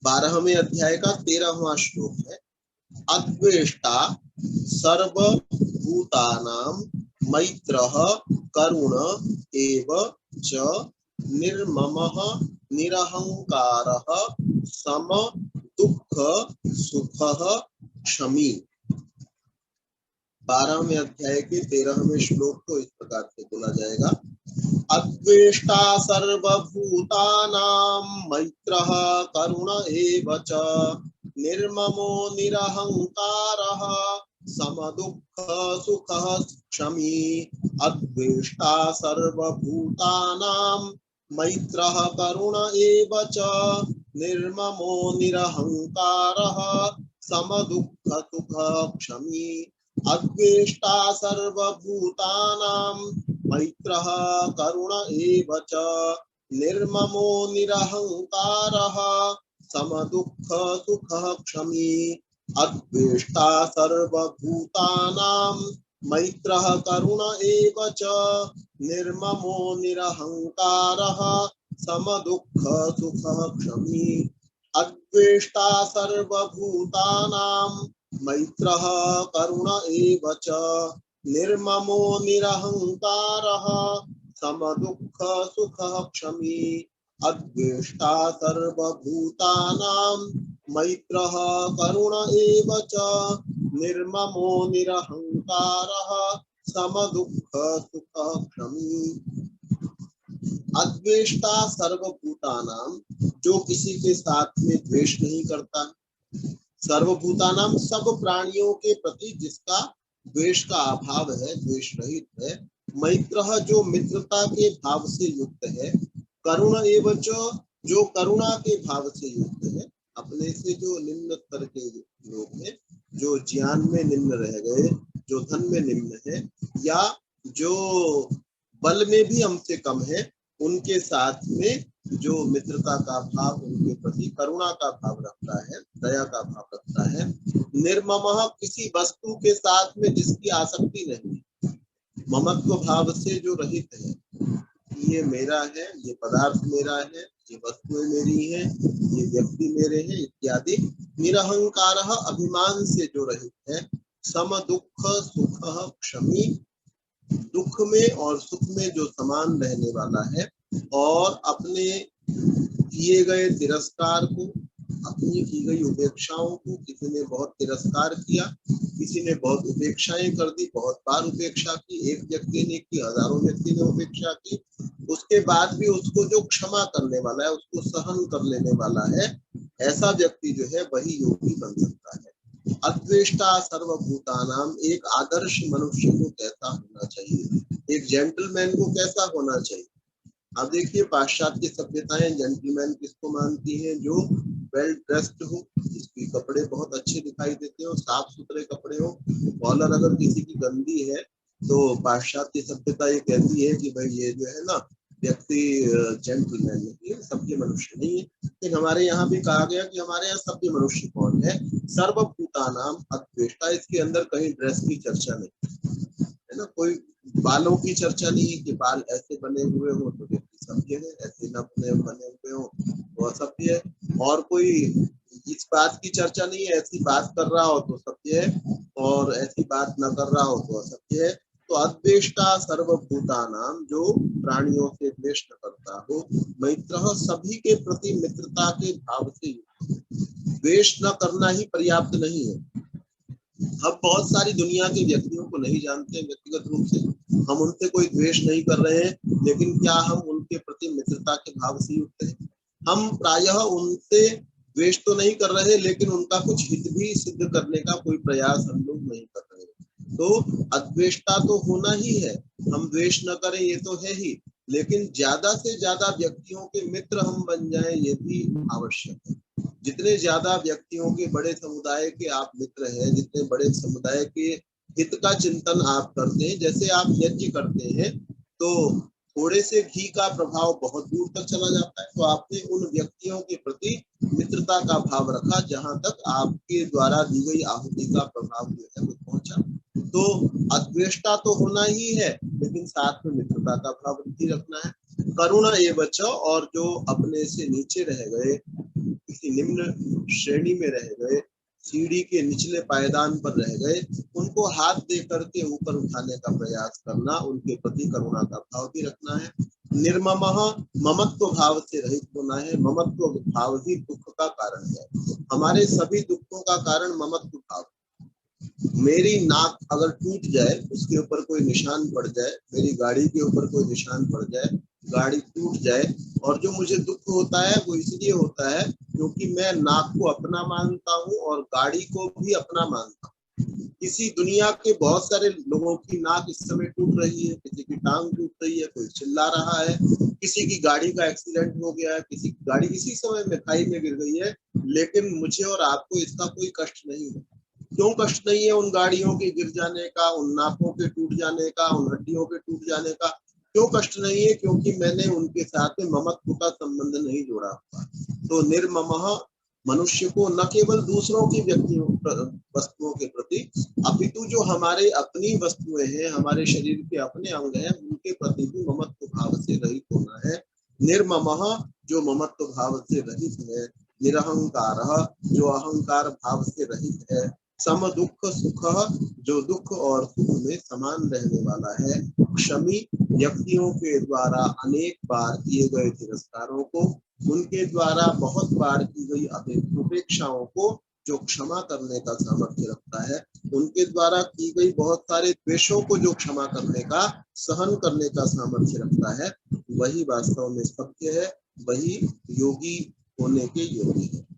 12वें अध्याय का 13वां श्लोक है। अद्वेष्टा सर्वभूतानां मैत्रः करुण एव च निर्ममः निरहंकारः सम दुःख सुखः क्षमी। 12वें अध्याय के 13वें श्लोक को इस प्रकार से बोला जाएगा। अद्वेष्टा सर्वभूतानां मैत्रः करुण एव च निर्ममो निरहंकारः समदुःख सुखः क्षमी। अद्वेष्टा सर्वभूतानां मैत्रः करुण एव च निर्ममो निरहंकारः समदुःख सुखः क्षमी। अद्वेष्टा सर्वभूतानां मैत्रः करुण एव च निर्ममो निरहंकारः समदुःख सुखः क्षमी। अद्वेष्टा सर्वभूतानां मैत्रः करुण एव च निर्ममो निरहंकारः समदुःख सुखः क्षमी। अद्वेष्टा सर्वभूतानां मैत्रः करुण एव च निर्ममो निरहंकारः समदुःख सुखः क्षमी। अद्वेष्टा सर्वभूतानां मैत्रः करुण एव च निर्ममो निरहंकारः समदुःख सुखः क्षमी। अद्वेष्टा सर्वभूतानां, जो किसी के साथ में द्वेष नहीं करता। सर्वभूतानां, सब प्राणियों के प्रति जिसका द्वेष का अभाव है, द्वेष रहित है। मैत्रः, जो मित्रता के भाव से युक्त है। करुण एवं जो करुणा के भाव से युक्त है। अपने से जो निम्न स्तर के लोग हैं, जो ज्ञान में निम्न रह गए, जो धन में निम्न है, या जो बल में भी हमसे कम है, उनके साथ में जो मित्रता का भाव, उनके प्रति करुणा का भाव रखता है, दया का भाव रखता है। निर्ममः, किसी वस्तु के साथ में जिसकी आसक्ति नहीं, ममत्व भाव से जो रहित है, ये मेरा है, ये पदार्थ मेरा है, ये वस्तुएं मेरी हैं, ये व्यक्ति मेरे हैं इत्यादि। निरहंकारः, अभिमान से जो रहित है। सम दुःख सुखः क्षमी, दुख में और सुख में जो समान रहने वाला है, और अपने किए गए तिरस्कार को, अपनी की गई उपेक्षाओं को, किसी ने बहुत तिरस्कार किया, किसी ने बहुत उपेक्षाएं कर दी, बहुत बार उपेक्षा की, एक व्यक्ति ने की, हजारों व्यक्ति ने उपेक्षा की, उसके बाद भी उसको जो क्षमा करने वाला है, उसको सहन कर लेने वाला है, ऐसा व्यक्ति जो है वही योगी बन सकता है। अद्वेष्टा सर्वभूतानां, एक आदर्श मनुष्य को कैसा होना चाहिए, एक जेंटलमैन को कैसा होना चाहिए। अब देखिए, पाश्चात्य सभ्यताएं जेंटलमैन किसको मानती हैं? जो वेल ड्रेस्ड हो, जिसके कपड़े बहुत अच्छे दिखाई देते हो, साफ सुथरे कपड़े हो। कॉलर अगर किसी की गंदी है तो पाश्चात्य सभ्यता ये कहती है कि भाई ये जो है ना व्यक्ति जेंटलमैन नहीं है, सभ्य मनुष्य नहीं है। लेकिन हमारे यहाँ भी कहा गया कि हमारे यहाँ सभ्य मनुष्य कौन है? सर्वभूतानां अद्वेष्टा। इसके अंदर कहीं ड्रेस की चर्चा नहीं है ना, कोई बालों की चर्चा नहीं है कि बाल ऐसे बने हुए हो तो व्यक्ति सभ्य है, ऐसे न बने हुए हो वो असभ्य है। और कोई इस बात की चर्चा नहीं है, ऐसी बात कर रहा हो तो सभ्य है, और ऐसी बात न कर रहा हो तो असभ्य है। तो अद्वेष्टा सर्वभूतानां, जो प्राणियों से द्वेष न करता हो। मैत्रः, सभी के प्रति मित्रता के भाव से द्वेष न करना ही पर्याप्त नहीं है। हम बहुत सारी दुनिया के व्यक्तियों को नहीं जानते व्यक्तिगत रूप से, हम उनसे कोई द्वेष नहीं कर रहे हैं, लेकिन क्या हम उनके प्रति मित्रता के भाव से युक्त हैं? हम प्रायः उनसे द्वेष तो नहीं कर रहे, लेकिन उनका कुछ हित भी सिद्ध करने का कोई प्रयास हम लोग नहीं कर रहे। तो अद्वेष्टा तो होना ही है, हम द्वेष न करें ये तो है ही, लेकिन ज्यादा से ज्यादा व्यक्तियों के मित्र हम बन जाएं ये भी आवश्यक है। जितने ज्यादा व्यक्तियों के, बड़े समुदाय के आप मित्र हैं, जितने बड़े समुदाय के हित का चिंतन आप करते हैं, जैसे आप यज्ञ करते हैं तो थोड़े से घी का प्रभाव बहुत दूर तक चला जाता है, तो आपने उन व्यक्तियों के प्रति मित्रता का भाव रखा जहां तक आपके द्वारा दी गई आहुति का प्रभाव जो है वो पहुंचा। तो अद्वेष्टा तो होना ही है, लेकिन साथ में मित्रता का भाव भी रखना है। करुणा एवं च, और जो अपने से नीचे रह गए, किसी निम्न श्रेणी में रह गए, सीढ़ी के निचले पायदान पर रह गए, उनको हाथ दे करके ऊपर उठाने का प्रयास करना, उनके प्रति करुणा का भाव भी रखना है। निर्ममः, ममत्व भाव से रहित होना है। ममत्व भाव ही दुख का कारण है। हमारे सभी दुखों का कारण ममत्व भाव। मेरी नाक अगर टूट जाए, उसके ऊपर कोई निशान पड़ जाए, मेरी गाड़ी के ऊपर कोई निशान पड़ जाए, गाड़ी टूट जाए, और जो मुझे दुख होता है वो इसलिए होता है क्योंकि मैं नाक को अपना मानता हूँ और गाड़ी को भी अपना मानता हूँ। किसी दुनिया के बहुत सारे लोगों की नाक इस समय टूट रही है, किसी की टांग टूट रही है, कोई चिल्ला रहा है, किसी की गाड़ी का एक्सीडेंट हो गया है, किसी की गाड़ी इसी समय में खाई में गिर गई है, लेकिन मुझे और आपको इसका कोई कष्ट नहीं है। क्यों कष्ट नहीं है उन गाड़ियों के गिर जाने का, उन नाकों के टूट जाने का, उन हड्डियों के टूट जाने का? क्यों कष्ट नहीं है? क्योंकि मैंने उनके साथ में ममत्व का संबंध नहीं जोड़ा हुआ। तो निर्ममः मनुष्य को न केवल दूसरों की व्यक्तियों वस्तुओं के प्रति, अपितु जो हमारे अपनी वस्तुएं हैं, हमारे शरीर के अपने अंग हैं, उनके प्रति भी ममत्व भाव से रहित होना है। निर्ममः जो ममत्व भाव से रहित है। निरहंकारः जो अहंकार भाव से रहित है। सम दुख सुख जो दुख और सुख में समान रहने वाला है। क्षमी व्यक्तियों के द्वारा अनेक बार किए गए तिरस्कारों को, उनके द्वारा बहुत बार की गई उपेक्षाओं को जो क्षमा करने का सामर्थ्य रखता है, उनके द्वारा की गई बहुत सारे द्वेषों को जो क्षमा करने का, सहन करने का सामर्थ्य रखता है, वही वास्तव में सत्य है, वही योगी होने के योग्य है।